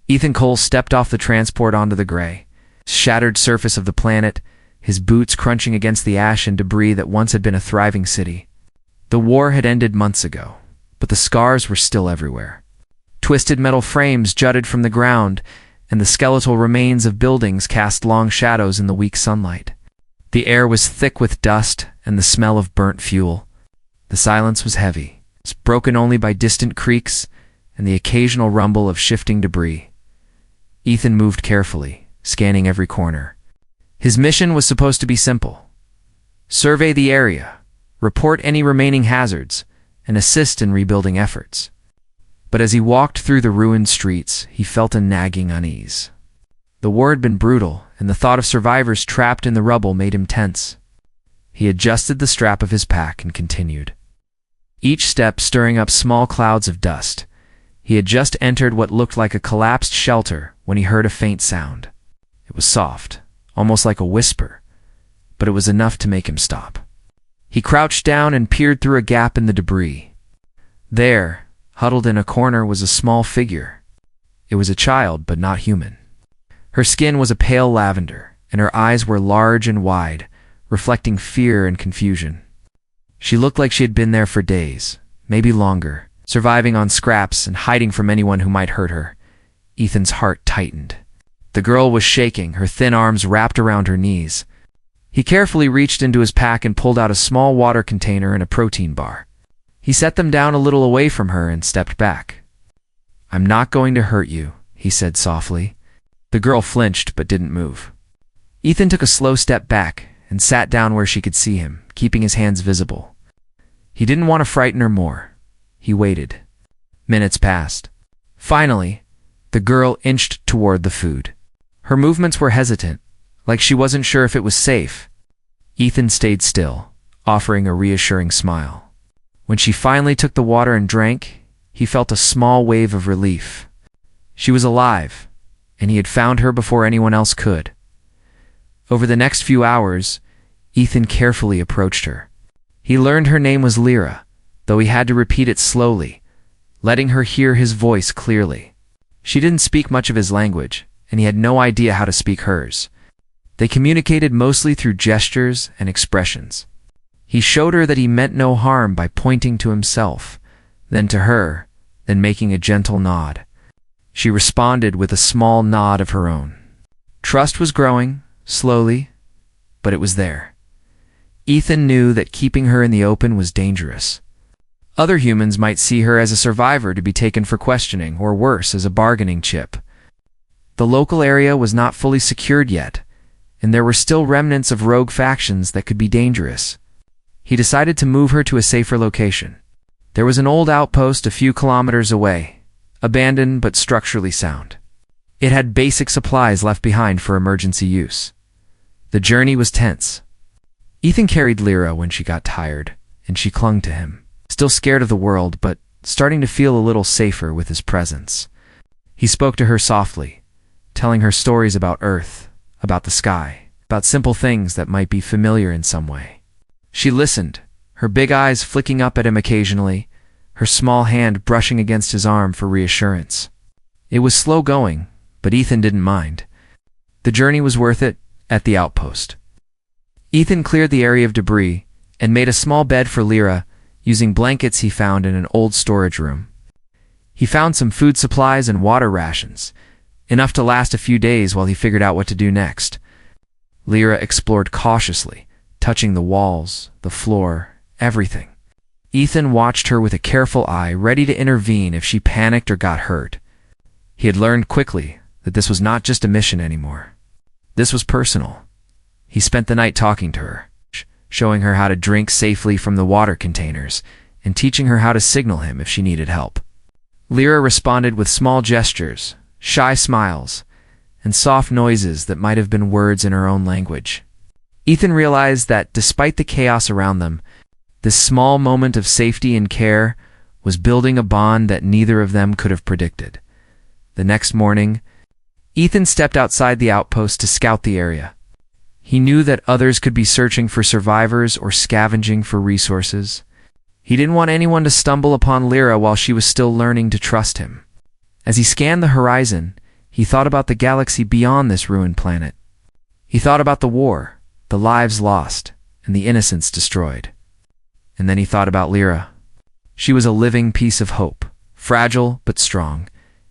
Ethan Cole stepped off the transport onto the gray, shattered surface of the planet, his boots crunching against the ash and debris that once had been a thriving city. The war had ended months ago, but the scars were still everywhere. Twisted metal frames jutted from the ground, and the skeletal remains of buildings cast long shadows in the weak sunlight. The air was thick with dust and the smell of burnt fuel. The silence was heavy, broken only by distant creaks and the occasional rumble of shifting debris. Ethan moved carefully, scanning every corner. His mission was supposed to be simple: survey the area, report any remaining hazards, and assist in rebuilding efforts. But as he walked through the ruined streets, he felt a nagging unease. The war had been brutal, and the thought of survivors trapped in the rubble made him tense. He adjusted the strap of his pack and continued, each step stirring up small clouds of dust. He had just entered what looked like a collapsed shelter when he heard a faint sound. It was soft, almost like a whisper, but it was enough to make him stop. He crouched down and peered through a gap in the debris. There, huddled in a corner, was a small figure. It was a child, but not human. Her skin was a pale lavender, and her eyes were large and wide, reflecting fear and confusion. She looked like she had been there for days, maybe longer, surviving on scraps and hiding from anyone who might hurt her. Ethan's heart tightened. The girl was shaking, her thin arms wrapped around her knees. He carefully reached into his pack and pulled out a small water container and a protein bar. He set them down a little away from her and stepped back. "I'm not going to hurt you," he said softly. The girl flinched but didn't move. Ethan took a slow step back and sat down where she could see him, keeping his hands visible. He didn't want to frighten her more. He waited. Minutes passed. Finally, the girl inched toward the food. Her movements were hesitant, like she wasn't sure if it was safe. Ethan stayed still, offering a reassuring smile. When she finally took the water and drank, he felt a small wave of relief. She was alive, and he had found her before anyone else could. Over the next few hours, Ethan carefully approached her. He learned her name was Lyra, though he had to repeat it slowly, letting her hear his voice clearly. She didn't speak much of his language, and he had no idea how to speak hers. They communicated mostly through gestures and expressions. He showed her that he meant no harm by pointing to himself, then to her, then making a gentle nod. She responded with a small nod of her own. Trust was growing, slowly, but it was there. Ethan knew that keeping her in the open was dangerous. Other humans might see her as a survivor to be taken for questioning, or worse, as a bargaining chip. The local area was not fully secured yet, and there were still remnants of rogue factions that could be dangerous. He decided to move her to a safer location. There was an old outpost a few kilometers away, abandoned but structurally sound. It had basic supplies left behind for emergency use. The journey was tense. Ethan carried Lyra when she got tired, and she clung to him, still scared of the world, but starting to feel a little safer with his presence. He spoke to her softly, telling her stories about Earth, about the sky, about simple things that might be familiar in some way. She listened, her big eyes flicking up at him occasionally, her small hand brushing against his arm for reassurance. It was slow going, but Ethan didn't mind. The journey was worth it at the outpost. Ethan cleared the area of debris and made a small bed for Lyra using blankets he found in an old storage room. He found some food supplies and water rations, enough to last a few days while he figured out what to do next. Lyra explored cautiously, touching the walls, the floor, everything. Ethan watched her with a careful eye, ready to intervene if she panicked or got hurt. He had learned quickly that this was not just a mission anymore. This was personal. He spent the night talking to her, showing her how to drink safely from the water containers, and teaching her how to signal him if she needed help. Lyra responded with small gestures, shy smiles, and soft noises that might have been words in her own language. Ethan realized that despite the chaos around them, this small moment of safety and care was building a bond that neither of them could have predicted. The next morning, Ethan stepped outside the outpost to scout the area. He knew that others could be searching for survivors or scavenging for resources. He didn't want anyone to stumble upon Lyra while she was still learning to trust him. As he scanned the horizon, He thought about the galaxy beyond this ruined planet. He thought about the war, the lives lost, and the innocents destroyed. And then he thought about Lyra. She was a living piece of hope, fragile but strong,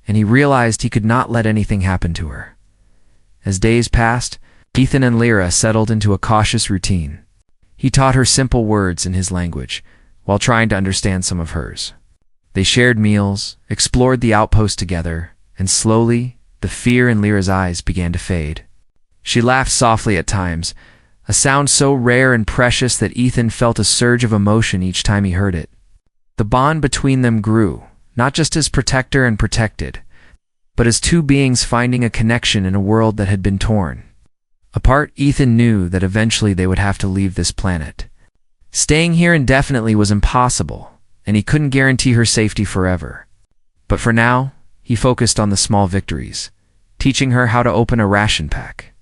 and he realized he could not let anything happen to her. As days passed, Ethan and Lyra settled into a cautious routine. He taught her simple words in his language, while trying to understand some of hers. They shared meals, explored the outpost together, and slowly, the fear in Lyra's eyes began to fade. She laughed softly at times, a sound so rare and precious that Ethan felt a surge of emotion each time he heard it. The bond between them grew, not just as protector and protected, but as two beings finding a connection in a world that had been torn apart. Ethan knew that eventually they would have to leave this planet. Staying here indefinitely was impossible, and he couldn't guarantee her safety forever. But for now, he focused on the small victories, teaching her how to open a ration pack,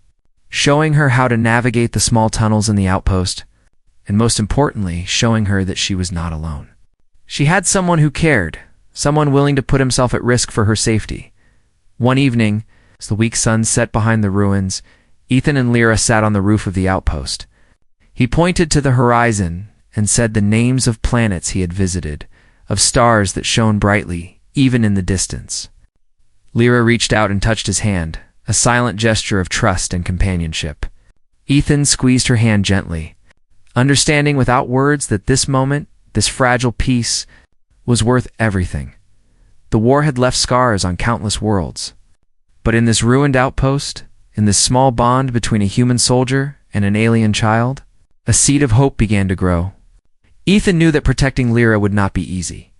showing her how to navigate the small tunnels in the outpost, and most importantly, showing her that she was not alone. She had someone who cared, someone willing to put himself at risk for her safety. One evening, as the weak sun set behind the ruins, Ethan and Lyra sat on the roof of the outpost. He pointed to the horizon and said the names of planets he had visited, of stars that shone brightly, even in the distance. Lyra reached out and touched his hand, a silent gesture of trust and companionship. Ethan squeezed her hand gently, understanding without words that this moment, this fragile piece, was worth everything. The war had left scars on countless worlds. But in this ruined outpost, in this small bond between a human soldier and an alien child, a seed of hope began to grow. Ethan knew that protecting Lyra would not be easy.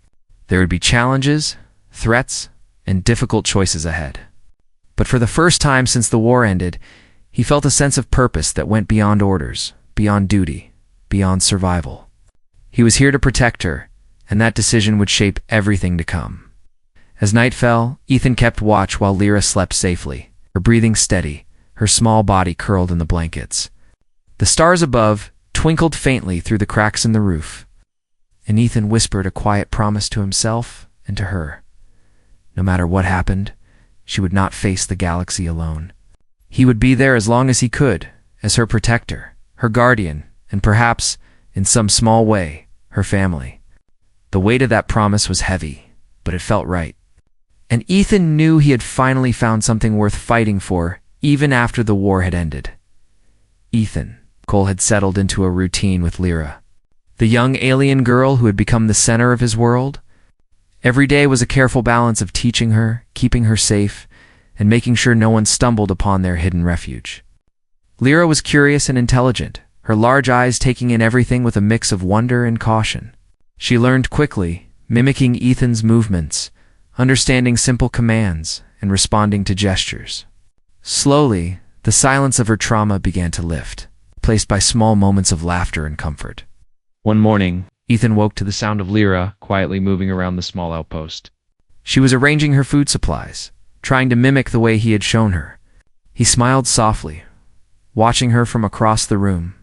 There would be challenges, threats, and difficult choices ahead. But for the first time since the war ended, he felt a sense of purpose that went beyond orders, beyond duty, beyond survival. He was here to protect her, and that decision would shape everything to come. As night fell, Ethan kept watch while Lyra slept safely, her breathing steady, her small body curled in the blankets. The stars above twinkled faintly through the cracks in the roof, and Ethan whispered a quiet promise to himself and to her. No matter what happened, she would not face the galaxy alone. He would be there as long as he could, as her protector, her guardian, and perhaps, in some small way, her family. The weight of that promise was heavy, but it felt right. And Ethan knew he had finally found something worth fighting for, even after the war had ended. Cole had settled into a routine with Lyra, the young alien girl who had become the center of his world. Every day was a careful balance of teaching her, keeping her safe, and making sure no one stumbled upon their hidden refuge. Lyra was curious and intelligent, her large eyes taking in everything with a mix of wonder and caution. She learned quickly, mimicking Ethan's movements, understanding simple commands, and responding to gestures. Slowly, the silence of her trauma began to lift, placed by small moments of laughter and comfort. One morning, Ethan woke to the sound of Lyra quietly moving around the small outpost. She was arranging her food supplies, trying to mimic the way he had shown her. He smiled softly, watching her from across the room.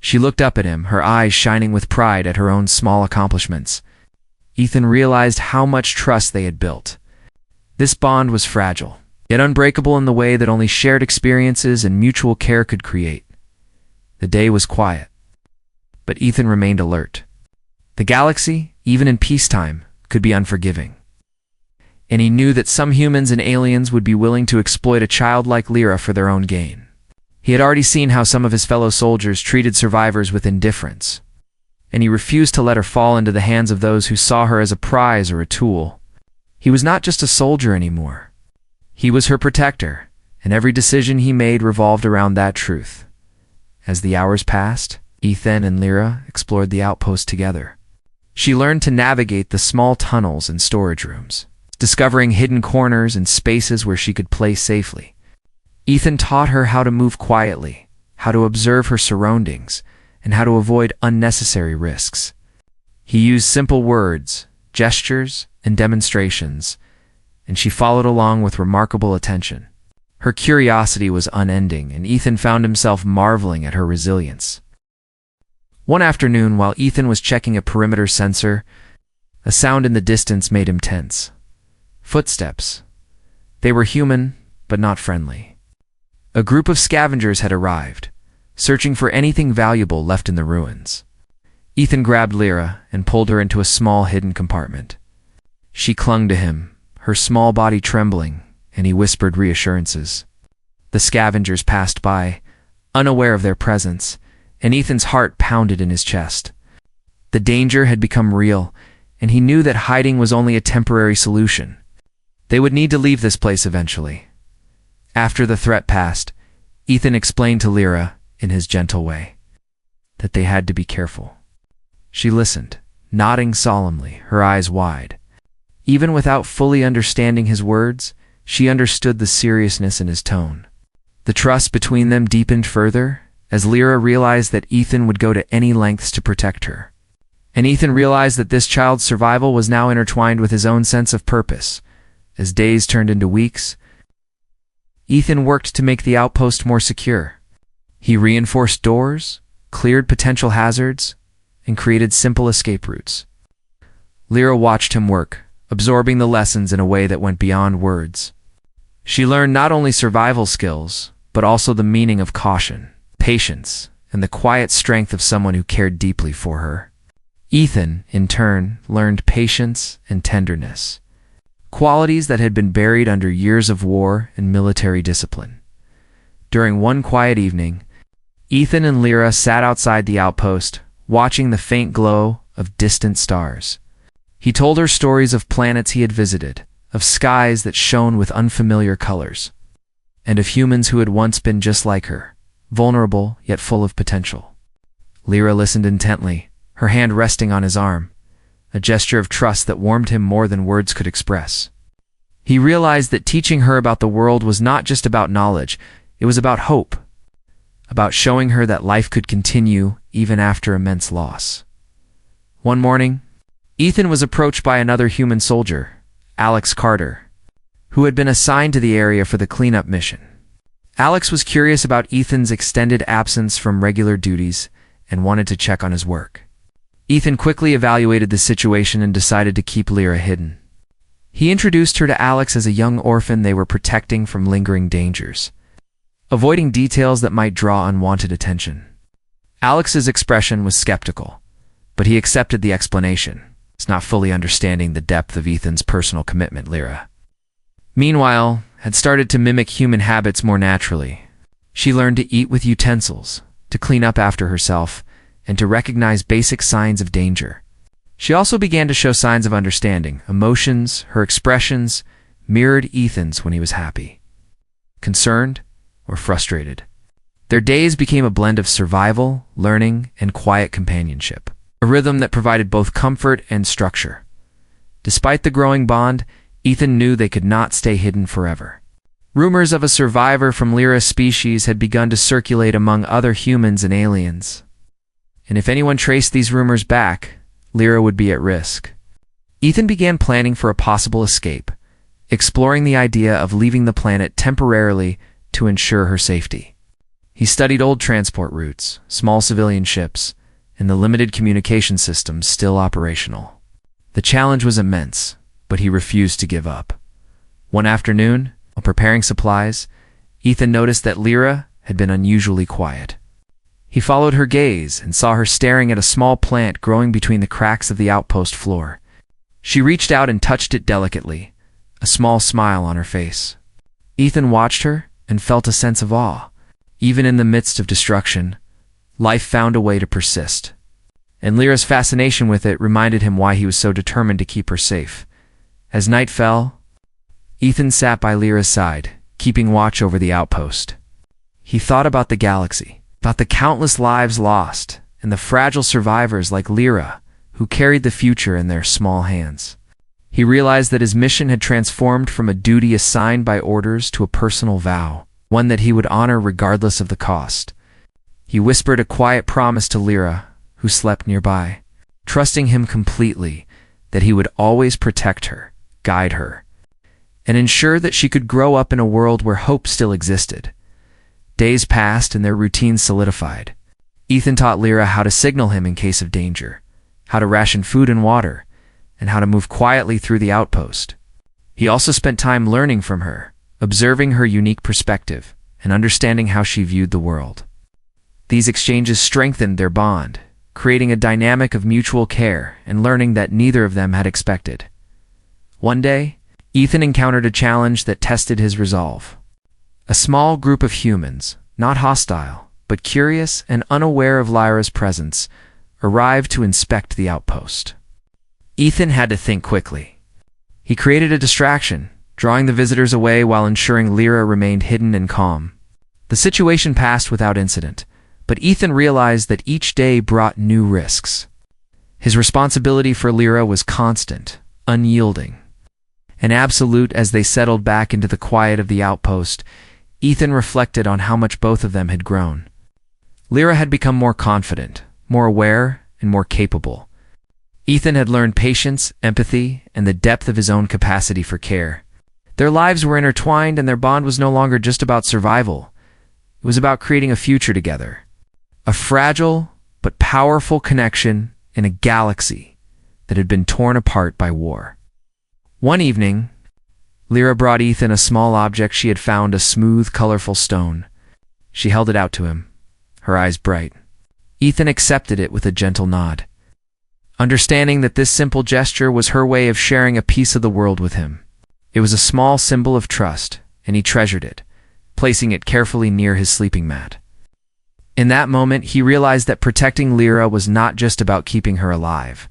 She looked up at him, her eyes shining with pride at her own small accomplishments. Ethan realized how much trust they had built. This bond was fragile, yet unbreakable in the way that only shared experiences and mutual care could create. The day was quiet, but Ethan remained alert. The galaxy, even in peacetime, could be unforgiving. And he knew that some humans and aliens would be willing to exploit a child like Lyra for their own gain. He had already seen how some of his fellow soldiers treated survivors with indifference, and he refused to let her fall into the hands of those who saw her as a prize or a tool. He was not just a soldier anymore. He was her protector, and every decision he made revolved around that truth. As the hours passed, Ethan and Lyra explored the outpost together. She learned to navigate the small tunnels and storage rooms, discovering hidden corners and spaces where she could play safely. Ethan taught her how to move quietly, how to observe her surroundings, and how to avoid unnecessary risks. He used simple words, gestures, and demonstrations, and she followed along with remarkable attention. Her curiosity was unending, and Ethan found himself marveling at her resilience. One afternoon, while Ethan was checking a perimeter sensor, a sound in the distance made him tense. Footsteps. They were human, but not friendly. A group of scavengers had arrived, searching for anything valuable left in the ruins. Ethan grabbed Lyra and pulled her into a small hidden compartment. She clung to him, her small body trembling, and he whispered reassurances. The scavengers passed by, unaware of their presence, and Ethan's heart pounded in his chest. The danger had become real, and he knew that hiding was only a temporary solution. They would need to leave this place eventually. After the threat passed, Ethan explained to Lyra, in his gentle way, that they had to be careful. She listened, nodding solemnly, her eyes wide. Even without fully understanding his words, she understood the seriousness in his tone. The trust between them deepened further, as Lyra realized that Ethan would go to any lengths to protect her. And Ethan realized that this child's survival was now intertwined with his own sense of purpose. As days turned into weeks, Ethan worked to make the outpost more secure. He reinforced doors, cleared potential hazards, and created simple escape routes. Lyra watched him work, absorbing the lessons in a way that went beyond words. She learned not only survival skills, but also the meaning of caution, patience, and the quiet strength of someone who cared deeply for her. Ethan, in turn, learned patience and tenderness, qualities that had been buried under years of war and military discipline. During one quiet evening, Ethan and Lyra sat outside the outpost, watching the faint glow of distant stars. He told her stories of planets he had visited, of skies that shone with unfamiliar colors, and of humans who had once been just like her, vulnerable yet full of potential. Lyra listened intently, her hand resting on his arm, a gesture of trust that warmed him more than words could express. He realized that teaching her about the world was not just about knowledge, it was about hope, about showing her that life could continue even after immense loss. One morning, Ethan was approached by another human soldier, Alex Carter, who had been assigned to the area for the cleanup mission. Alex was curious about Ethan's extended absence from regular duties and wanted to check on his work. Ethan quickly evaluated the situation and decided to keep Lyra hidden. He introduced her to Alex as a young orphan they were protecting from lingering dangers, avoiding details that might draw unwanted attention. Alex's expression was skeptical, but he accepted the explanation, not fully understanding the depth of Ethan's personal commitment. Lyra, meanwhile, had started to mimic human habits more naturally. She learned to eat with utensils, to clean up after herself, and to recognize basic signs of danger. She also began to show signs of understanding. Emotions, her expressions, mirrored Ethan's when he was happy, concerned, or frustrated. Their days became a blend of survival, learning, and quiet companionship, a rhythm that provided both comfort and structure. Despite the growing bond, Ethan knew they could not stay hidden forever. Rumors of a survivor from Lyra's species had begun to circulate among other humans and aliens. And if anyone traced these rumors back, Lyra would be at risk. Ethan began planning for a possible escape, exploring the idea of leaving the planet temporarily to ensure her safety. He studied old transport routes, small civilian ships, and the limited communication systems still operational. The challenge was immense, but he refused to give up. One afternoon, while preparing supplies, Ethan noticed that Lyra had been unusually quiet. He followed her gaze and saw her staring at a small plant growing between the cracks of the outpost floor. She reached out and touched it delicately, a small smile on her face. Ethan watched her and felt a sense of awe. Even in the midst of destruction, life found a way to persist. And Lyra's fascination with it reminded him why he was so determined to keep her safe. As night fell, Ethan sat by Lyra's side, keeping watch over the outpost. He thought about the galaxy, about the countless lives lost, and the fragile survivors like Lyra, who carried the future in their small hands. He realized that his mission had transformed from a duty assigned by orders to a personal vow, one that he would honor regardless of the cost. He whispered a quiet promise to Lyra, who slept nearby, trusting him completely that he would always protect her, guide her, and ensure that she could grow up in a world where hope still existed. Days passed and their routines solidified. Ethan taught Lyra how to signal him in case of danger, how to ration food and water, and how to move quietly through the outpost. He also spent time learning from her, observing her unique perspective and understanding how she viewed the world. These exchanges strengthened their bond, creating a dynamic of mutual care and learning that neither of them had expected. One day, Ethan encountered a challenge that tested his resolve. A small group of humans, not hostile, but curious and unaware of Lyra's presence, arrived to inspect the outpost. Ethan had to think quickly. He created a distraction, drawing the visitors away while ensuring Lyra remained hidden and calm. The situation passed without incident, but Ethan realized that each day brought new risks. His responsibility for Lyra was constant, unyielding, and absolute. As they settled back into the quiet of the outpost, Ethan reflected on how much both of them had grown. Lyra had become more confident, more aware, and more capable. Ethan had learned patience, empathy, and the depth of his own capacity for care. Their lives were intertwined, and their bond was no longer just about survival. It was about creating a future together. A fragile but powerful connection in a galaxy that had been torn apart by war. One evening, Lyra brought Ethan a small object she had found, a smooth, colorful stone. She held it out to him, her eyes bright. Ethan accepted it with a gentle nod, understanding that this simple gesture was her way of sharing a piece of the world with him. It was a small symbol of trust, and he treasured it, placing it carefully near his sleeping mat. In that moment, he realized that protecting Lyra was not just about keeping her alive.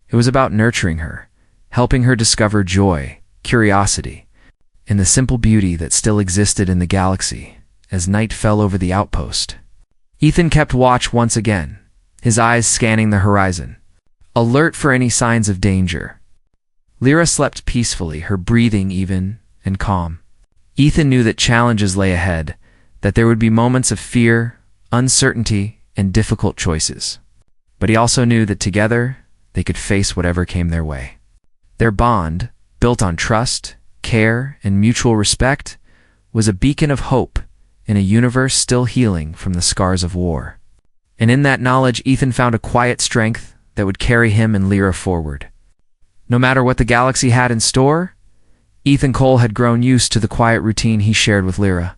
It was about nurturing her, helping her discover joy, curiosity, and the simple beauty that still existed in the galaxy. As night fell over the outpost, Ethan kept watch once again, his eyes scanning the horizon, alert for any signs of danger. Lyra slept peacefully, her breathing even and calm. Ethan knew that challenges lay ahead, that there would be moments of fear, uncertainty, and difficult choices. But he also knew that together, they could face whatever came their way. Their bond, built on trust, care, and mutual respect, was a beacon of hope in a universe still healing from the scars of war. And in that knowledge, Ethan found a quiet strength that would carry him and Lyra forward. No matter what the galaxy had in store, Ethan Cole had grown used to the quiet routine he shared with Lyra.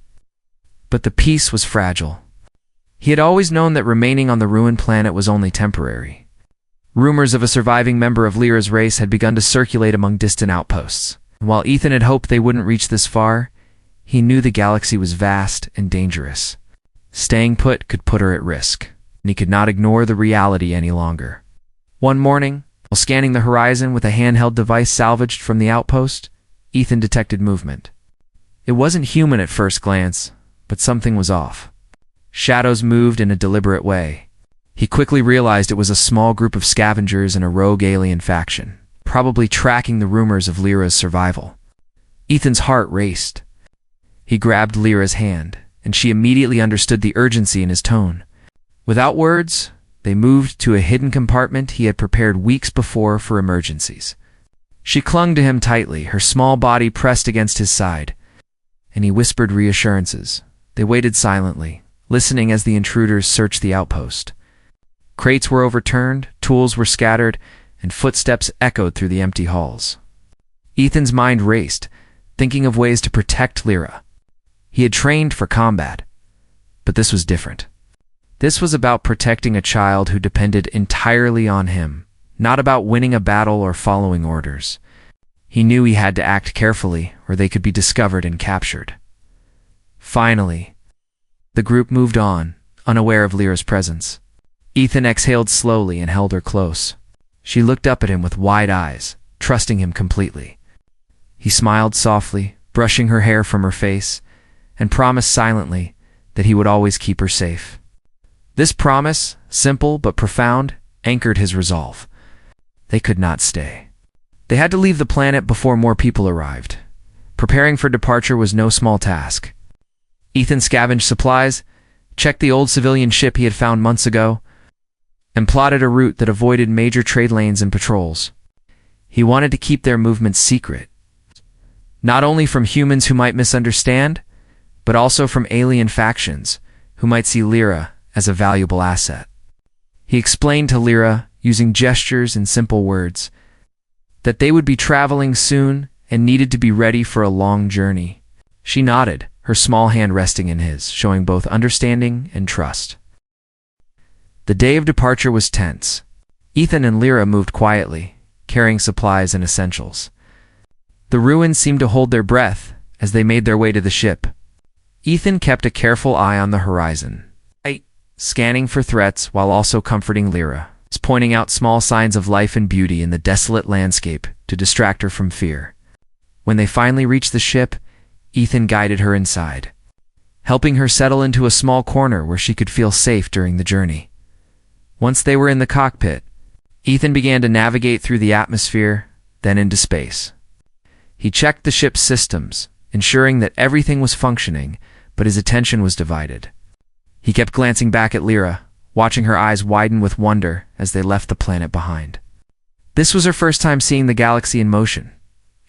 But the peace was fragile. He had always known that remaining on the ruined planet was only temporary. Rumors of a surviving member of Lyra's race had begun to circulate among distant outposts. While Ethan had hoped they wouldn't reach this far, he knew the galaxy was vast and dangerous. Staying put could put her at risk, and he could not ignore the reality any longer. One morning, while scanning the horizon with a handheld device salvaged from the outpost, Ethan detected movement. It wasn't human at first glance, but something was off. Shadows moved in a deliberate way. He quickly realized it was a small group of scavengers in a rogue alien faction, probably tracking the rumors of Lyra's survival. Ethan's heart raced. He grabbed Lyra's hand, and she immediately understood the urgency in his tone. Without words, they moved to a hidden compartment he had prepared weeks before for emergencies. She clung to him tightly, her small body pressed against his side, and he whispered reassurances. They waited silently, listening as the intruders searched the outpost. Crates were overturned, tools were scattered, and footsteps echoed through the empty halls. Ethan's mind raced, thinking of ways to protect Lyra. He had trained for combat, but this was different. This was about protecting a child who depended entirely on him, not about winning a battle or following orders. He knew he had to act carefully, or they could be discovered and captured. Finally, the group moved on, unaware of Lyra's presence. Ethan exhaled slowly and held her close. She looked up at him with wide eyes, trusting him completely. He smiled softly, brushing her hair from her face, and promised silently that he would always keep her safe. This promise, simple but profound, anchored his resolve. They could not stay. They had to leave the planet before more people arrived. Preparing for departure was no small task. Ethan scavenged supplies, checked the old civilian ship he had found months ago, and plotted a route that avoided major trade lanes and patrols. He wanted to keep their movements secret, not only from humans who might misunderstand, but also from alien factions who might see Lyra as a valuable asset. He explained to Lyra, using gestures and simple words, that they would be traveling soon and needed to be ready for a long journey. She nodded, her small hand resting in his, showing both understanding and trust. The day of departure was tense. Ethan and Lyra moved quietly, carrying supplies and essentials. The ruins seemed to hold their breath as they made their way to the ship. Ethan kept a careful eye on the horizon, scanning for threats while also comforting Lyra, pointing out small signs of life and beauty in the desolate landscape to distract her from fear. When they finally reached the ship, Ethan guided her inside, helping her settle into a small corner where she could feel safe during the journey. Once they were in the cockpit, Ethan began to navigate through the atmosphere, then into space. He checked the ship's systems, ensuring that everything was functioning, but his attention was divided. He kept glancing back at Lyra, watching her eyes widen with wonder as they left the planet behind. This was her first time seeing the galaxy in motion,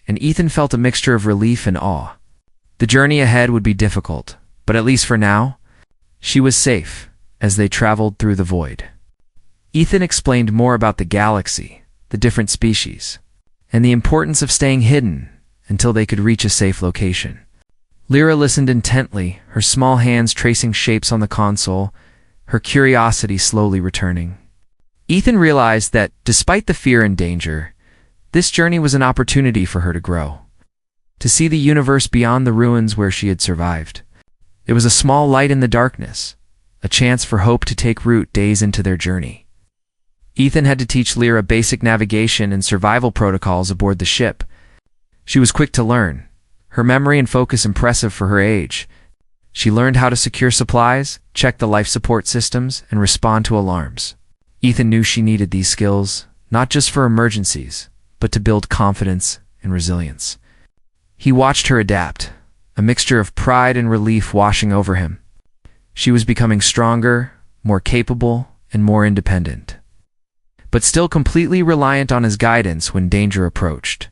and Ethan felt a mixture of relief and awe. The journey ahead would be difficult, but at least for now, she was safe as they traveled through the void. Ethan explained more about the galaxy, the different species, and the importance of staying hidden until they could reach a safe location. Lyra listened intently, her small hands tracing shapes on the console, her curiosity slowly returning. Ethan realized that, despite the fear and danger, this journey was an opportunity for her to grow, to see the universe beyond the ruins where she had survived. It was a small light in the darkness, a chance for hope to take root days into their journey. Ethan had to teach Lyra basic navigation and survival protocols aboard the ship. She was quick to learn, her memory and focus impressive for her age. She learned how to secure supplies, check the life support systems, and respond to alarms. Ethan knew she needed these skills, not just for emergencies, but to build confidence and resilience. He watched her adapt, a mixture of pride and relief washing over him. She was becoming stronger, more capable, and more independent, but still completely reliant on his guidance when danger approached.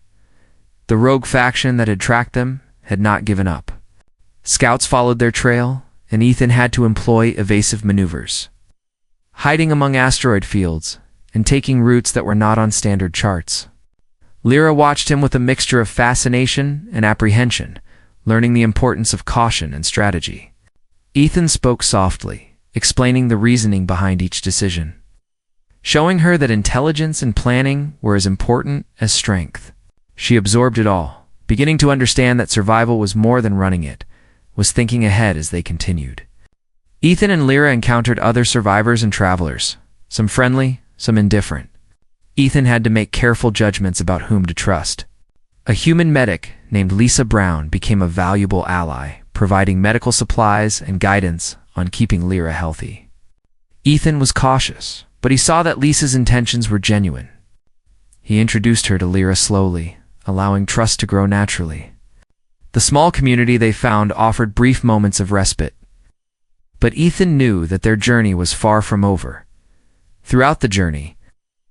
The rogue faction that had tracked them had not given up. Scouts followed their trail, and Ethan had to employ evasive maneuvers, hiding among asteroid fields and taking routes that were not on standard charts. Lyra watched him with a mixture of fascination and apprehension, learning the importance of caution and strategy. Ethan spoke softly, explaining the reasoning behind each decision, showing her that intelligence and planning were as important as strength. She absorbed it all, beginning to understand that survival was more than running it, was thinking ahead as they continued. Ethan and Lyra encountered other survivors and travelers, some friendly, some indifferent. Ethan had to make careful judgments about whom to trust. A human medic named Lisa Brown became a valuable ally, providing medical supplies and guidance on keeping Lyra healthy. Ethan was cautious, but he saw that Lisa's intentions were genuine. He introduced her to Lyra slowly, allowing trust to grow naturally. The small community they found offered brief moments of respite, but Ethan knew that their journey was far from over. Throughout the journey,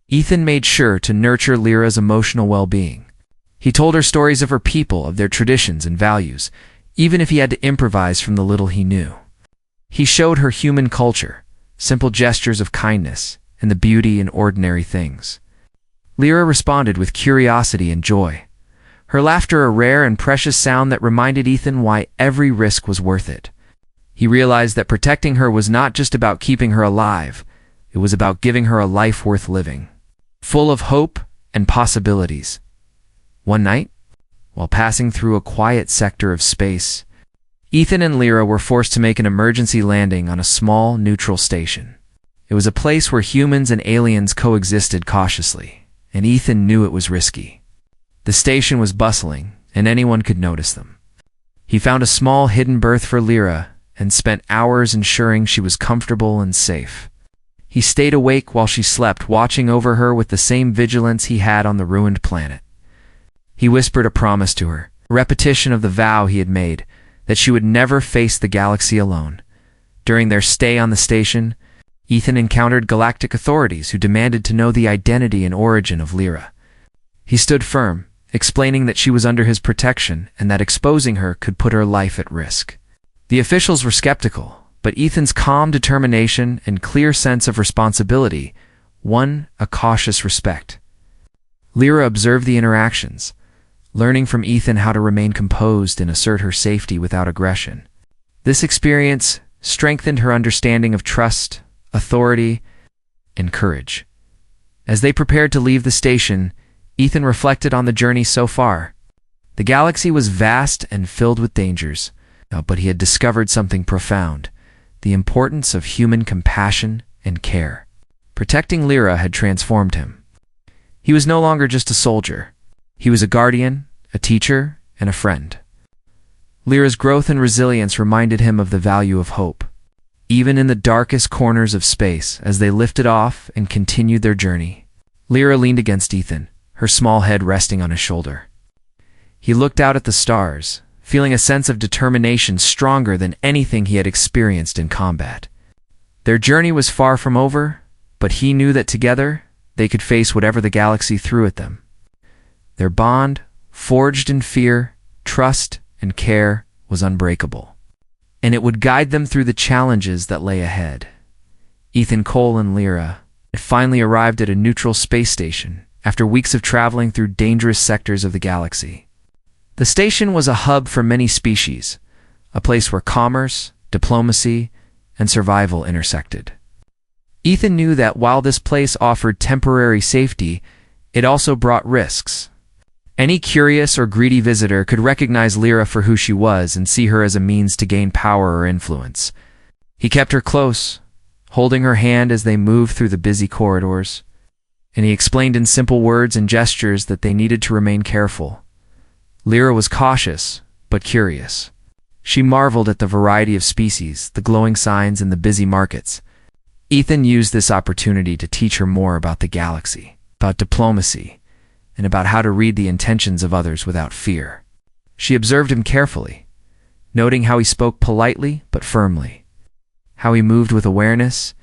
Ethan made sure to nurture Lyra's emotional well-being. He told her stories of her people, of their traditions and values, even if he had to improvise from the little he knew. He showed her human culture, simple gestures of kindness, and the beauty in ordinary things. Lyra responded with curiosity and joy, her laughter a rare and precious sound that reminded Ethan why every risk was worth it. He realized that protecting her was not just about keeping her alive, it was about giving her a life worth living, full of hope and possibilities. One night, while passing through a quiet sector of space, Ethan and Lyra were forced to make an emergency landing on a small, neutral station. It was a place where humans and aliens coexisted cautiously, and Ethan knew it was risky. The station was bustling, and anyone could notice them. He found a small hidden berth for Lyra and spent hours ensuring she was comfortable and safe. He stayed awake while she slept, watching over her with the same vigilance he had on the ruined planet. He whispered a promise to her, a repetition of the vow he had made, that she would never face the galaxy alone. During their stay on the station, Ethan encountered galactic authorities who demanded to know the identity and origin of Lyra. He stood firm, explaining that she was under his protection and that exposing her could put her life at risk. The officials were skeptical, but Ethan's calm determination and clear sense of responsibility won a cautious respect. Lyra observed the interactions, learning from Ethan how to remain composed and assert her safety without aggression. This experience strengthened her understanding of trust, authority, and courage. As they prepared to leave the station, Ethan reflected on the journey so far. The galaxy was vast and filled with dangers, but he had discovered something profound: the importance of human compassion and care. Protecting Lyra had transformed him. He was no longer just a soldier. He was a guardian, a teacher, and a friend. Lyra's growth and resilience reminded him of the value of hope. Even in the darkest corners of space, as they lifted off and continued their journey, Lyra leaned against Ethan, her small head resting on his shoulder. He looked out at the stars, feeling a sense of determination stronger than anything he had experienced in combat. Their journey was far from over, but he knew that together they could face whatever the galaxy threw at them. Their bond, forged in fear, trust, and care, was unbreakable, and it would guide them through the challenges that lay ahead. Ethan, Cole, and Lyra had finally arrived at a neutral space station after weeks of traveling through dangerous sectors of the galaxy. The station was a hub for many species, a place where commerce, diplomacy, and survival intersected. Ethan knew that while this place offered temporary safety, it also brought risks. Any curious or greedy visitor could recognize Lyra for who she was and see her as a means to gain power or influence. He kept her close, holding her hand as they moved through the busy corridors, and he explained in simple words and gestures that they needed to remain careful. Lyra was cautious, but curious. She marveled at the variety of species, the glowing signs, and the busy markets. Ethan used this opportunity to teach her more about the galaxy, about diplomacy, and about how to read the intentions of others without fear. She observed him carefully, noting how he spoke politely but firmly, how he moved with awareness,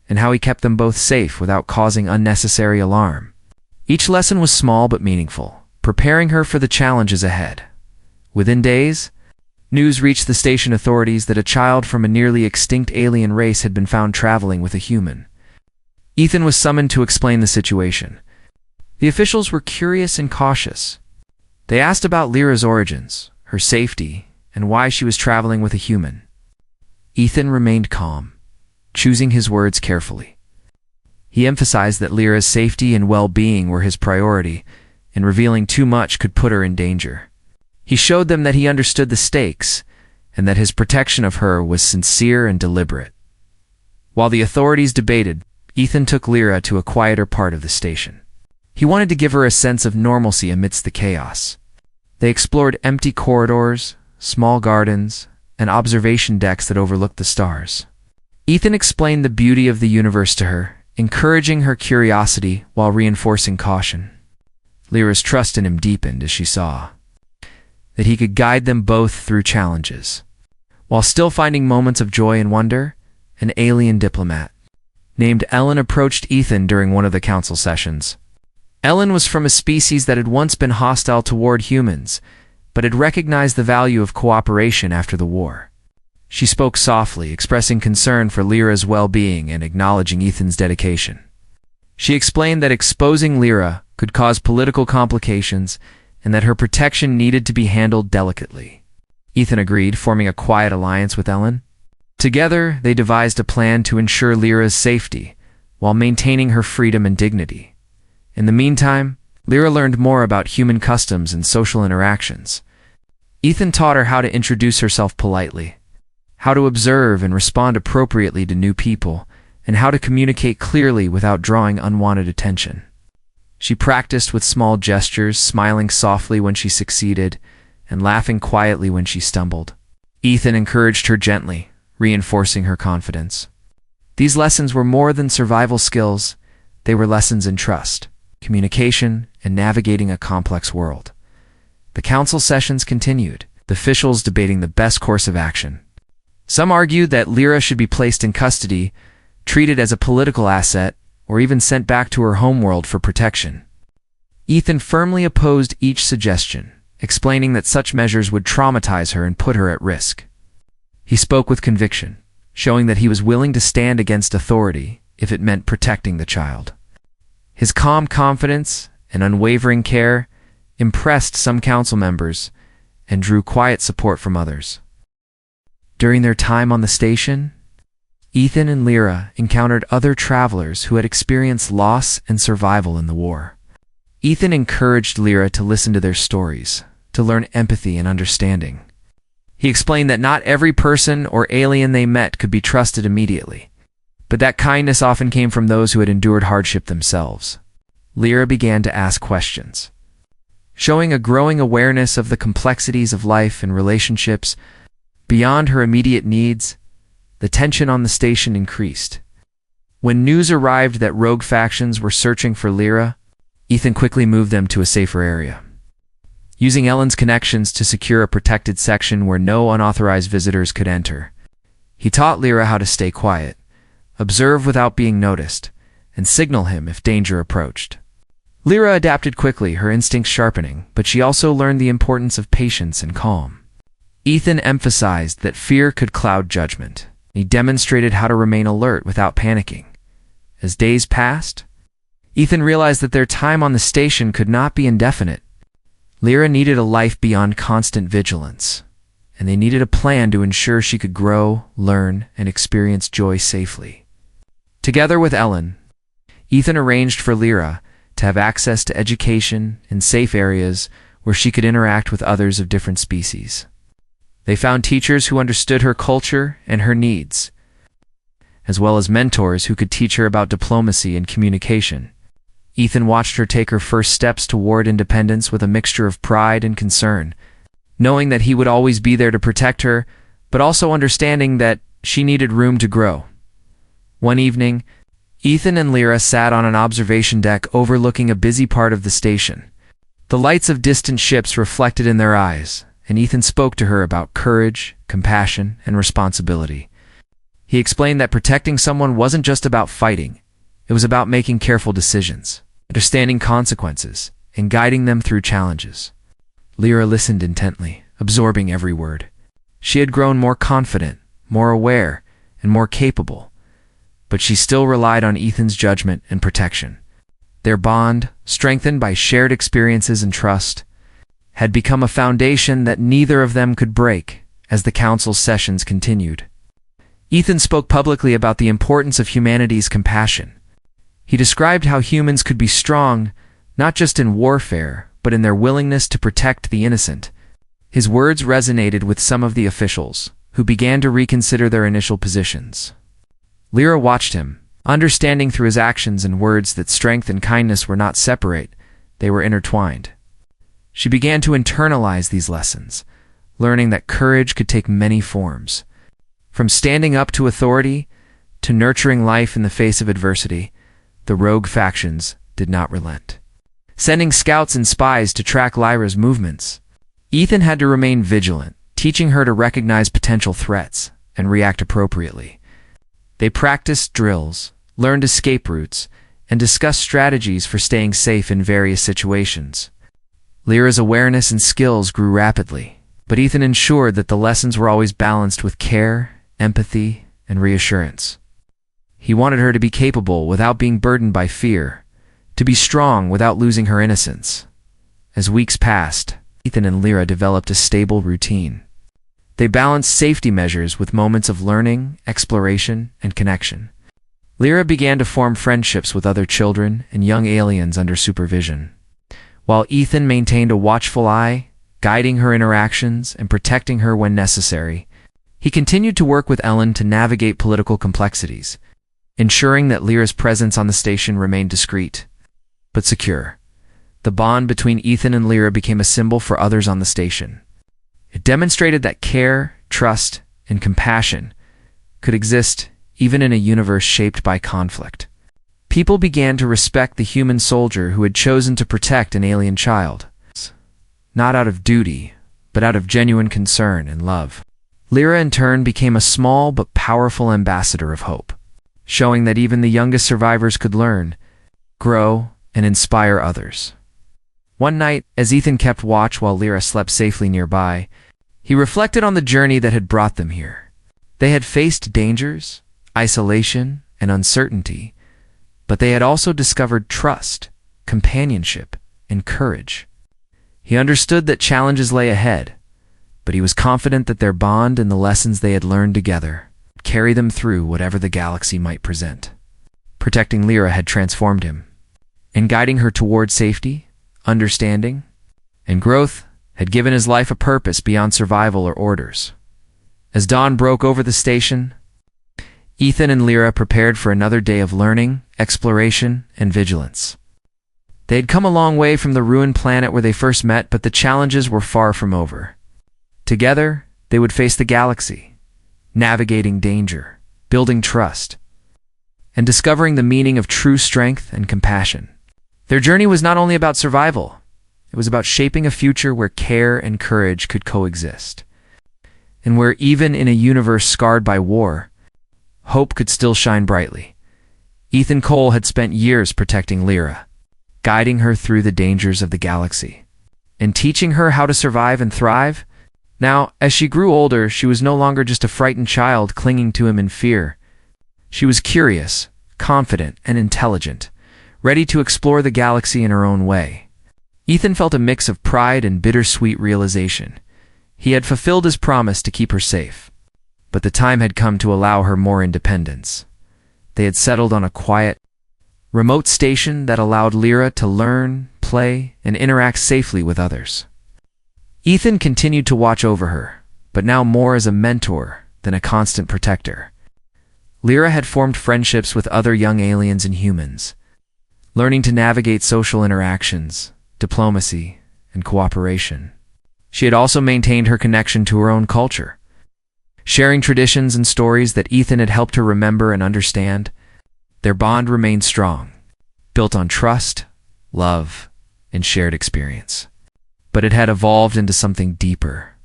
and how he kept them both safe without causing unnecessary alarm. Each lesson was small but meaningful, preparing her for the challenges ahead. Within days, news reached the station authorities that a child from a nearly extinct alien race had been found traveling with a human. Ethan was summoned to explain the situation. The officials were curious and cautious. They asked about Lyra's origins, her safety, and why she was traveling with a human. Ethan remained calm, choosing his words carefully. He emphasized that Lyra's safety and well-being were his priority, and revealing too much could put her in danger. He showed them that he understood the stakes, and that his protection of her was sincere and deliberate. While the authorities debated, Ethan took Lyra to a quieter part of the station. He wanted to give her a sense of normalcy amidst the chaos. They explored empty corridors, small gardens, and observation decks that overlooked the stars. Ethan explained the beauty of the universe to her, encouraging her curiosity while reinforcing caution. Lyra's trust in him deepened as she saw that he could guide them both through challenges. While still finding moments of joy and wonder, an alien diplomat named Ellen approached Ethan during one of the council sessions. Ellen was from a species that had once been hostile toward humans, but had recognized the value of cooperation after the war. She spoke softly, expressing concern for Lyra's well-being and acknowledging Ethan's dedication. She explained that exposing Lyra could cause political complications and that her protection needed to be handled delicately. Ethan agreed, forming a quiet alliance with Ellen. Together, they devised a plan to ensure Lyra's safety while maintaining her freedom and dignity. In the meantime, Lyra learned more about human customs and social interactions. Ethan taught her how to introduce herself politely, how to observe and respond appropriately to new people, and how to communicate clearly without drawing unwanted attention. She practiced with small gestures, smiling softly when she succeeded, and laughing quietly when she stumbled. Ethan encouraged her gently, reinforcing her confidence. These lessons were more than survival skills, they were lessons in trust, communication, and navigating a complex world. The council sessions continued, the officials debating the best course of action. Some argued that Lyra should be placed in custody, treated as a political asset, or even sent back to her homeworld for protection. Ethan firmly opposed each suggestion, explaining that such measures would traumatize her and put her at risk. He spoke with conviction, showing that he was willing to stand against authority if it meant protecting the child. His calm confidence and unwavering care impressed some council members, and drew quiet support from others. During their time on the station, Ethan and Lyra encountered other travelers who had experienced loss and survival in the war. Ethan encouraged Lyra to listen to their stories, to learn empathy and understanding. He explained that not every person or alien they met could be trusted immediately, but that kindness often came from those who had endured hardship themselves. Lyra began to ask questions, showing a growing awareness of the complexities of life and relationships. Beyond her immediate needs, the tension on the station increased. When news arrived that rogue factions were searching for Lyra, Ethan quickly moved them to a safer area, using Ellen's connections to secure a protected section where no unauthorized visitors could enter. He taught Lyra how to stay quiet, observe without being noticed, and signal him if danger approached. Lyra adapted quickly, her instincts sharpening, but she also learned the importance of patience and calm. Ethan emphasized that fear could cloud judgment. He demonstrated how to remain alert without panicking. As days passed, Ethan realized that their time on the station could not be indefinite. Lyra needed a life beyond constant vigilance, and they needed a plan to ensure she could grow, learn, and experience joy safely. Together with Ellen, Ethan arranged for Lyra to have access to education and safe areas where she could interact with others of different species. They found teachers who understood her culture and her needs, as well as mentors who could teach her about diplomacy and communication. Ethan watched her take her first steps toward independence with a mixture of pride and concern, knowing that he would always be there to protect her, but also understanding that she needed room to grow. One evening, Ethan and Lyra sat on an observation deck overlooking a busy part of the station. The lights of distant ships reflected in their eyes, and Ethan spoke to her about courage, compassion, and responsibility. He explained that protecting someone wasn't just about fighting. It was about making careful decisions, understanding consequences, and guiding them through challenges. Lyra listened intently, absorbing every word. She had grown more confident, more aware, and more capable, but she still relied on Ethan's judgment and protection. Their bond, strengthened by shared experiences and trust, had become a foundation that neither of them could break as the council's sessions continued. Ethan spoke publicly about the importance of humanity's compassion. He described how humans could be strong, not just in warfare, but in their willingness to protect the innocent. His words resonated with some of the officials, who began to reconsider their initial positions. Lyra watched him, understanding through his actions and words that strength and kindness were not separate, they were intertwined. She began to internalize these lessons, learning that courage could take many forms. From standing up to authority, to nurturing life in the face of adversity, the rogue factions did not relent. Sending scouts and spies to track Lyra's movements, Ethan had to remain vigilant, teaching her to recognize potential threats and react appropriately. They practiced drills, learned escape routes, and discussed strategies for staying safe in various situations. Lyra's awareness and skills grew rapidly, but Ethan ensured that the lessons were always balanced with care, empathy, and reassurance. He wanted her to be capable without being burdened by fear, to be strong without losing her innocence. As weeks passed, Ethan and Lyra developed a stable routine. They balanced safety measures with moments of learning, exploration, and connection. Lyra began to form friendships with other children and young aliens under supervision, while Ethan maintained a watchful eye, guiding her interactions and protecting her when necessary. He continued to work with Ellen to navigate political complexities, ensuring that Lyra's presence on the station remained discreet, but secure. The bond between Ethan and Lyra became a symbol for others on the station. It demonstrated that care, trust, and compassion could exist even in a universe shaped by conflict. People began to respect the human soldier who had chosen to protect an alien child, not out of duty, but out of genuine concern and love. Lyra in turn became a small but powerful ambassador of hope, showing that even the youngest survivors could learn, grow, and inspire others. One night, as Ethan kept watch while Lyra slept safely nearby, he reflected on the journey that had brought them here. They had faced dangers, isolation, and uncertainty, but they had also discovered trust, companionship, and courage. He understood that challenges lay ahead, but he was confident that their bond and the lessons they had learned together would carry them through whatever the galaxy might present. Protecting Lyra had transformed him, and guiding her toward safety, understanding, and growth had given his life a purpose beyond survival or orders. As dawn broke over the station, Ethan and Lyra prepared for another day of learning, exploration, and vigilance. They had come a long way from the ruined planet where they first met, but the challenges were far from over. Together, they would face the galaxy, navigating danger, building trust, and discovering the meaning of true strength and compassion. Their journey was not only about survival, it was about shaping a future where care and courage could coexist, and where even in a universe scarred by war, hope could still shine brightly. Ethan Cole had spent years protecting Lyra, guiding her through the dangers of the galaxy, and teaching her how to survive and thrive. Now, as she grew older, she was no longer just a frightened child clinging to him in fear. She was curious, confident, and intelligent, ready to explore the galaxy in her own way. Ethan felt a mix of pride and bittersweet realization. He had fulfilled his promise to keep her safe, but the time had come to allow her more independence. They had settled on a quiet, remote station that allowed Lyra to learn, play, and interact safely with others. Ethan continued to watch over her, but now more as a mentor than a constant protector. Lyra had formed friendships with other young aliens and humans, learning to navigate social interactions, diplomacy, and cooperation. She had also maintained her connection to her own culture, sharing traditions and stories that Ethan had helped her remember and understand. Their bond remained strong, built on trust, love, and shared experience. But it had evolved into something deeper.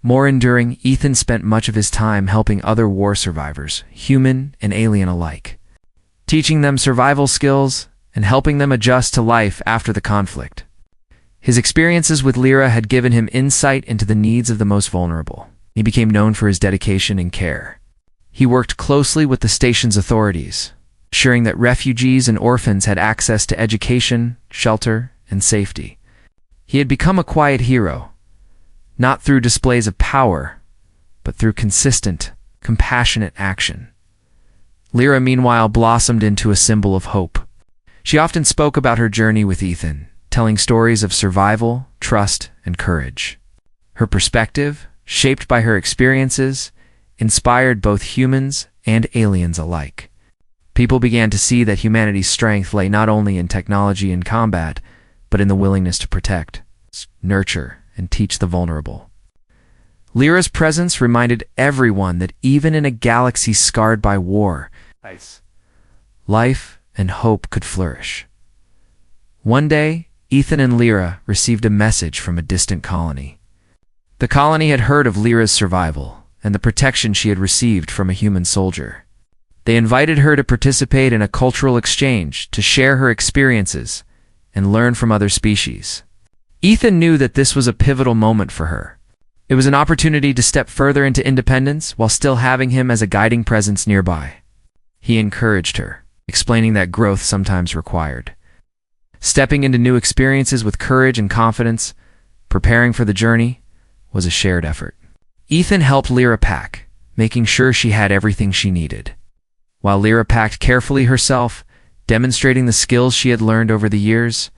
More enduring, Ethan spent much of his time helping other war survivors, human and alien alike, teaching them survival skills and helping them adjust to life after the conflict. His experiences with Lyra had given him insight into the needs of the most vulnerable. He became known for his dedication and care. He worked closely with the station's authorities, ensuring that refugees and orphans had access to education, shelter, and safety. He had become a quiet hero, not through displays of power, but through consistent, compassionate action. Lyra, meanwhile, blossomed into a symbol of hope. She often spoke about her journey with Ethan, telling stories of survival, trust, and courage. Her perspective, shaped by her experiences, inspired both humans and aliens alike. People began to see that humanity's strength lay not only in technology and combat, but in the willingness to protect, nurture, and teach the vulnerable. Lyra's presence reminded everyone that even in a galaxy scarred by war, life and hope could flourish. One day, Ethan and Lyra received a message from a distant colony. The colony had heard of Lyra's survival and the protection she had received from a human soldier. They invited her to participate in a cultural exchange, to share her experiences and learn from other species. Ethan knew that this was a pivotal moment for her. It was an opportunity to step further into independence while still having him as a guiding presence nearby. He encouraged her, explaining that growth sometimes required stepping into new experiences with courage and confidence. Preparing for the journey was a shared effort. Ethan helped Lyra pack, making sure she had everything she needed, while Lyra packed carefully herself, demonstrating the skills she had learned over the years.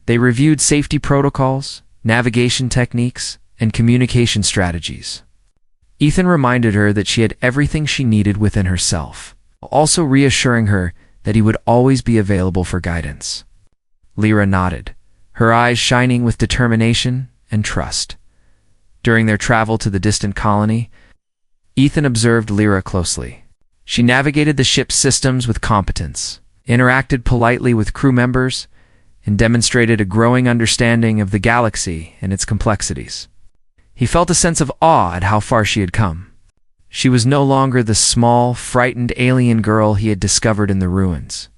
They reviewed safety protocols, navigation techniques, and communication strategies. Ethan reminded her that she had everything she needed within herself, also reassuring her that he would always be available for guidance. Lyra nodded, her eyes shining with determination and trust. During their travel to the distant colony, Ethan observed Lyra closely. She navigated the ship's systems with competence, interacted politely with crew members, and demonstrated a growing understanding of the galaxy and its complexities. He felt a sense of awe at how far she had come. She was no longer the small, frightened alien girl he had discovered in the ruins.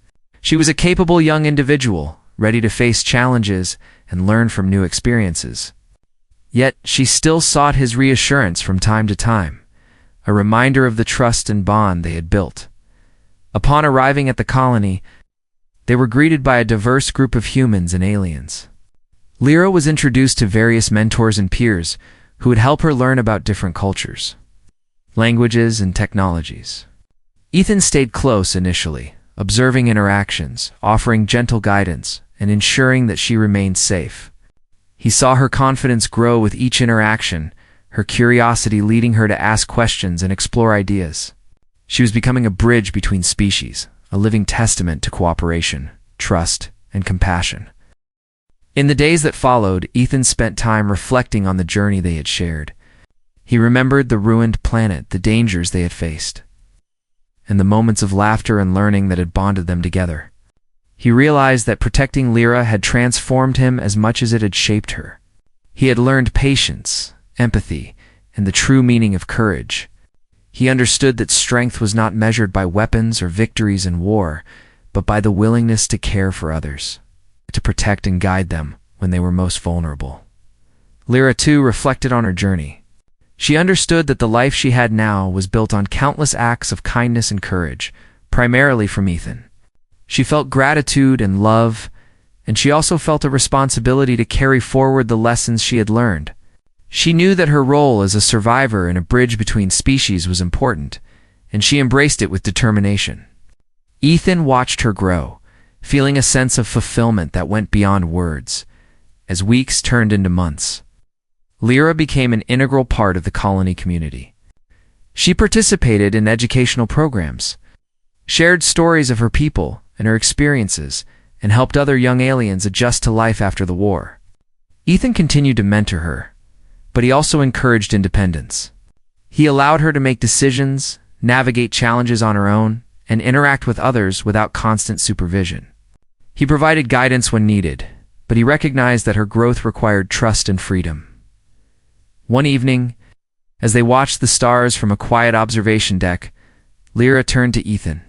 She was a capable young individual, ready to face challenges and learn from new experiences. Yet she still sought his reassurance from time to time, a reminder of the trust and bond they had built. Upon arriving at the colony, they were greeted by a diverse group of humans and aliens. Lyra was introduced to various mentors and peers who would help her learn about different cultures, languages, and technologies. Ethan stayed close initially, observing interactions, offering gentle guidance, and ensuring that she remained safe. He saw her confidence grow with each interaction, her curiosity leading her to ask questions and explore ideas. She was becoming a bridge between species, a living testament to cooperation, trust, and compassion. In the days that followed, Ethan spent time reflecting on the journey they had shared. He remembered the ruined planet, the dangers they had faced, and the moments of laughter and learning that had bonded them together. He realized that protecting Lyra had transformed him as much as it had shaped her. He had learned patience, empathy, and the true meaning of courage. He understood that strength was not measured by weapons or victories in war, but by the willingness to care for others, to protect and guide them when they were most vulnerable. Lyra, too, reflected on her journey. She understood that the life she had now was built on countless acts of kindness and courage, primarily from Ethan. She felt gratitude and love, and she also felt a responsibility to carry forward the lessons she had learned. She knew that her role as a survivor and a bridge between species was important, and she embraced it with determination. Ethan watched her grow, feeling a sense of fulfillment that went beyond words. As weeks turned into months, Lyra became an integral part of the colony community. She participated in educational programs, shared stories of her people and her experiences, and helped other young aliens adjust to life after the war. Ethan continued to mentor her, but he also encouraged independence. He allowed her to make decisions, navigate challenges on her own, and interact with others without constant supervision. He provided guidance when needed, but he recognized that her growth required trust and freedom. One evening, as they watched the stars from a quiet observation deck, Lyra turned to Ethan.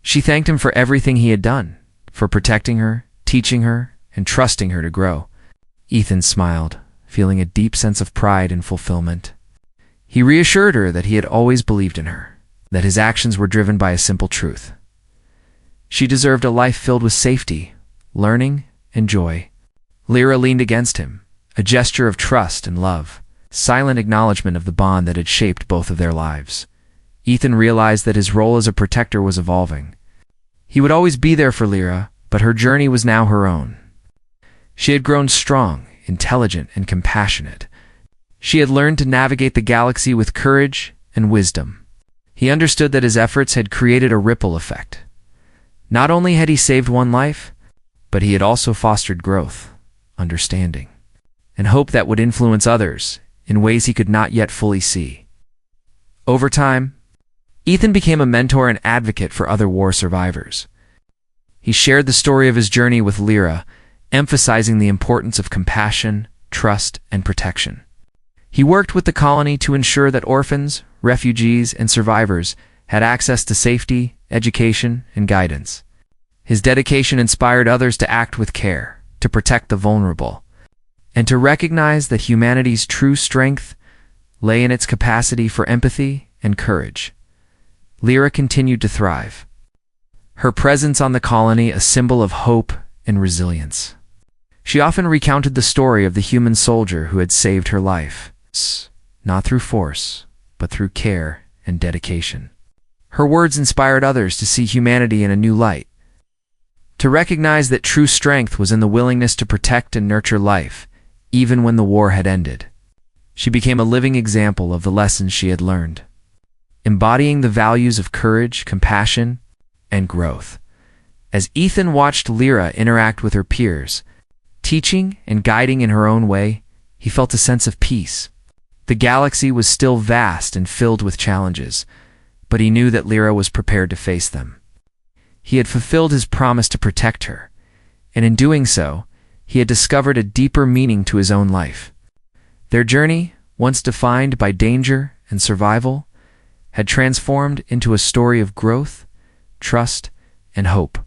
She thanked him for everything he had done, for protecting her, teaching her, and trusting her to grow. Ethan smiled, feeling a deep sense of pride and fulfillment. He reassured her that he had always believed in her, that his actions were driven by a simple truth. She deserved a life filled with safety, learning, and joy. Lyra leaned against him, a gesture of trust and love, silent acknowledgement of the bond that had shaped both of their lives. Ethan realized that his role as a protector was evolving. He would always be there for Lyra, but her journey was now her own. She had grown strong, intelligent, and compassionate. She had learned to navigate the galaxy with courage and wisdom. He understood that his efforts had created a ripple effect. Not only had he saved one life, but he had also fostered growth, understanding, and hope that would influence others in ways he could not yet fully see. Over time, Ethan became a mentor and advocate for other war survivors. He shared the story of his journey with Lyra, emphasizing the importance of compassion, trust, and protection. He worked with the colony to ensure that orphans, refugees, and survivors had access to safety, education, and guidance. His dedication inspired others to act with care, to protect the vulnerable, and to recognize that humanity's true strength lay in its capacity for empathy and courage. Lyra continued to thrive, her presence on the colony a symbol of hope and resilience. She often recounted the story of the human soldier who had saved her life, not through force, but through care and dedication. Her words inspired others to see humanity in a new light, to recognize that true strength was in the willingness to protect and nurture life, even when the war had ended. She became a living example of the lessons she had learned, embodying the values of courage, compassion, and growth. As Ethan watched Lyra interact with her peers, teaching and guiding in her own way, he felt a sense of peace. The galaxy was still vast and filled with challenges, but he knew that Lyra was prepared to face them. He had fulfilled his promise to protect her, and in doing so, he had discovered a deeper meaning to his own life. Their journey, once defined by danger and survival, had transformed into a story of growth, trust, and hope.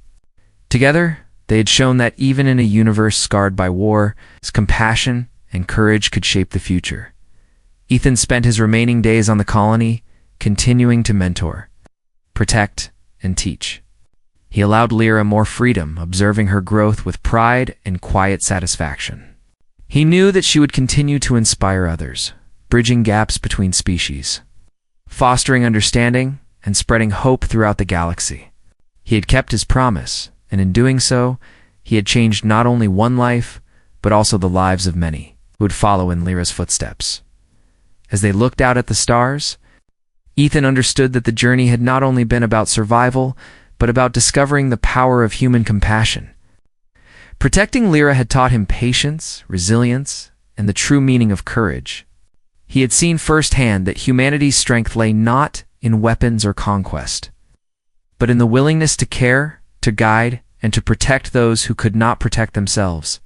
Together, they had shown that even in a universe scarred by war, compassion and courage could shape the future. Ethan spent his remaining days on the colony, continuing to mentor, protect, and teach. He allowed Lyra more freedom, observing her growth with pride and quiet satisfaction. He knew that she would continue to inspire others, bridging gaps between species, fostering understanding and spreading hope throughout the galaxy. He had kept his promise, and in doing so, he had changed not only one life, but also the lives of many who would follow in Lyra's footsteps. As they looked out at the stars, Ethan understood that the journey had not only been about survival, but about discovering the power of human compassion. Protecting Lyra had taught him patience, resilience, and the true meaning of courage. He had seen firsthand that humanity's strength lay not in weapons or conquest, but in the willingness to care, to guide, and to protect those who could not protect themselves.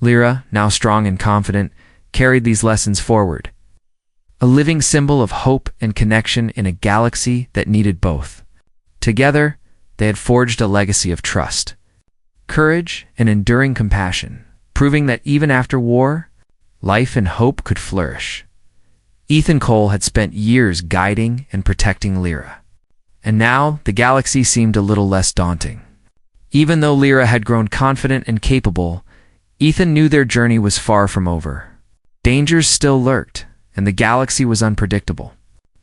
Lyra, now strong and confident, carried these lessons forward, a living symbol of hope and connection in a galaxy that needed both. Together, they had forged a legacy of trust, courage, and enduring compassion, proving that even after war, life and hope could flourish. Ethan Cole had spent years guiding and protecting Lyra, and now the galaxy seemed a little less daunting. Even though Lyra had grown confident and capable, Ethan knew their journey was far from over. Dangers still lurked, and the galaxy was unpredictable.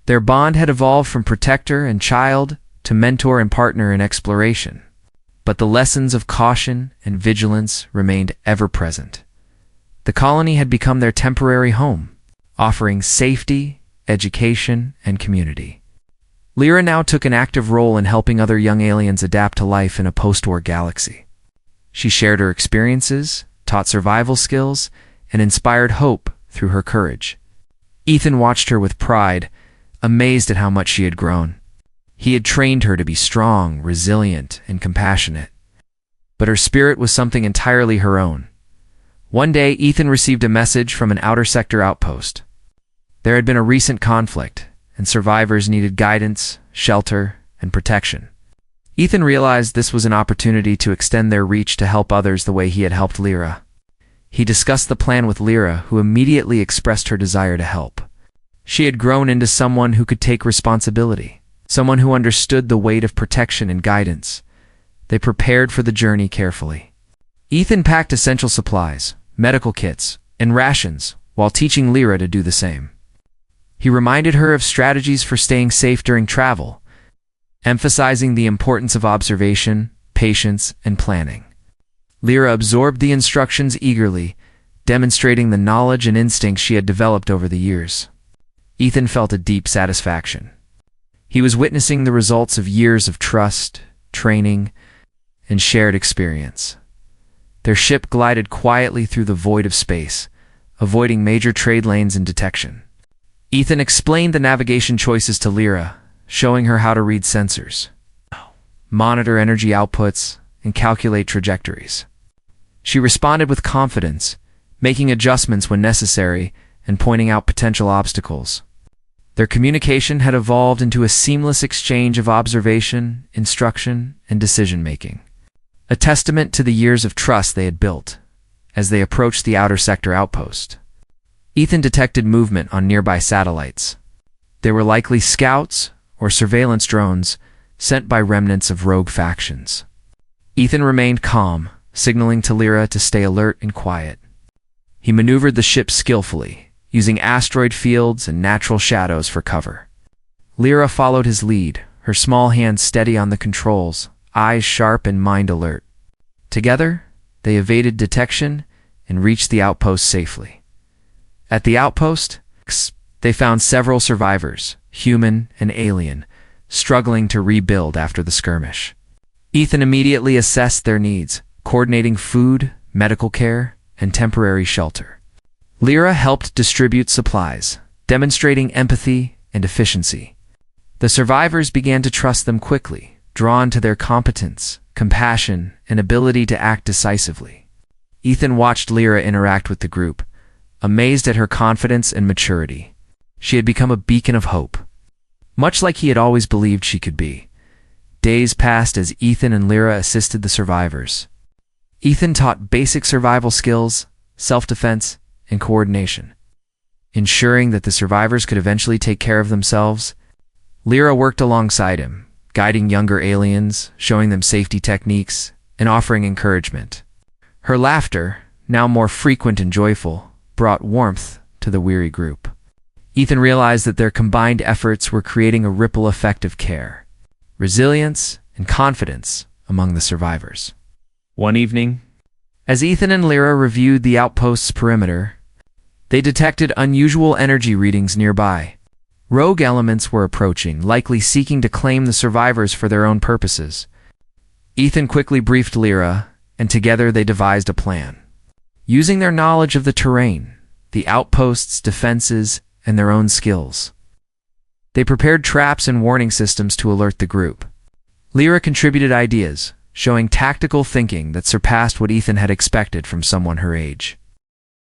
Their bond had evolved from protector and child to mentor and partner in exploration, but the lessons of caution and vigilance remained ever present. The colony had become their temporary home, offering safety, education, and community. Lyra now took an active role in helping other young aliens adapt to life in a post-war galaxy. She shared her experiences, taught survival skills, and inspired hope through her courage. Ethan watched her with pride, amazed at how much she had grown. He had trained her to be strong, resilient, and compassionate, but her spirit was something entirely her own. One day, Ethan received a message from an outer sector outpost. There had been a recent conflict, and survivors needed guidance, shelter, and protection. Ethan realized this was an opportunity to extend their reach to help others the way he had helped Lyra. He discussed the plan with Lyra, who immediately expressed her desire to help. She had grown into someone who could take responsibility, someone who understood the weight of protection and guidance. They prepared for the journey carefully. Ethan packed essential supplies, medical kits, and rations, while teaching Lyra to do the same. He reminded her of strategies for staying safe during travel, emphasizing the importance of observation, patience, and planning. Lyra absorbed the instructions eagerly, demonstrating the knowledge and instinct she had developed over the years. Ethan felt a deep satisfaction. He was witnessing the results of years of trust, training, and shared experience. Their ship glided quietly through the void of space, avoiding major trade lanes and detection. Ethan explained the navigation choices to Lyra, showing her how to read sensors, monitor energy outputs, and calculate trajectories. She responded with confidence, making adjustments when necessary and pointing out potential obstacles. Their communication had evolved into a seamless exchange of observation, instruction, and decision-making, a testament to the years of trust they had built. As they approached the outer sector outpost, Ethan detected movement on nearby satellites. They were likely scouts or surveillance drones sent by remnants of rogue factions. Ethan remained calm, signaling to Lyra to stay alert and quiet. He maneuvered the ship skillfully, using asteroid fields and natural shadows for cover. Lyra followed his lead, her small hands steady on the controls, eyes sharp and mind alert. Together, they evaded detection and reached the outpost safely. At the outpost, they found several survivors, human and alien, struggling to rebuild after the skirmish. Ethan immediately assessed their needs, coordinating food, medical care, and temporary shelter. Lyra helped distribute supplies, demonstrating empathy and efficiency. The survivors began to trust them quickly, drawn to their competence, compassion, and ability to act decisively. Ethan watched Lyra interact with the group, amazed at her confidence and maturity. She had become a beacon of hope, much like he had always believed she could be. Days passed as Ethan and Lyra assisted the survivors. Ethan taught basic survival skills, self-defense, and coordination, ensuring that the survivors could eventually take care of themselves. Lyra worked alongside him, guiding younger aliens, showing them safety techniques, and offering encouragement. Her laughter, now more frequent and joyful, brought warmth to the weary group. Ethan realized that their combined efforts were creating a ripple effect of care, resilience, and confidence among the survivors. One evening, as Ethan and Lyra reviewed the outpost's perimeter, they detected unusual energy readings nearby. Rogue elements were approaching, likely seeking to claim the survivors for their own purposes. Ethan quickly briefed Lyra, and together they devised a plan. Using their knowledge of the terrain, the outpost's defenses, and their own skills, they prepared traps and warning systems to alert the group. Lyra contributed ideas, showing tactical thinking that surpassed what Ethan had expected from someone her age.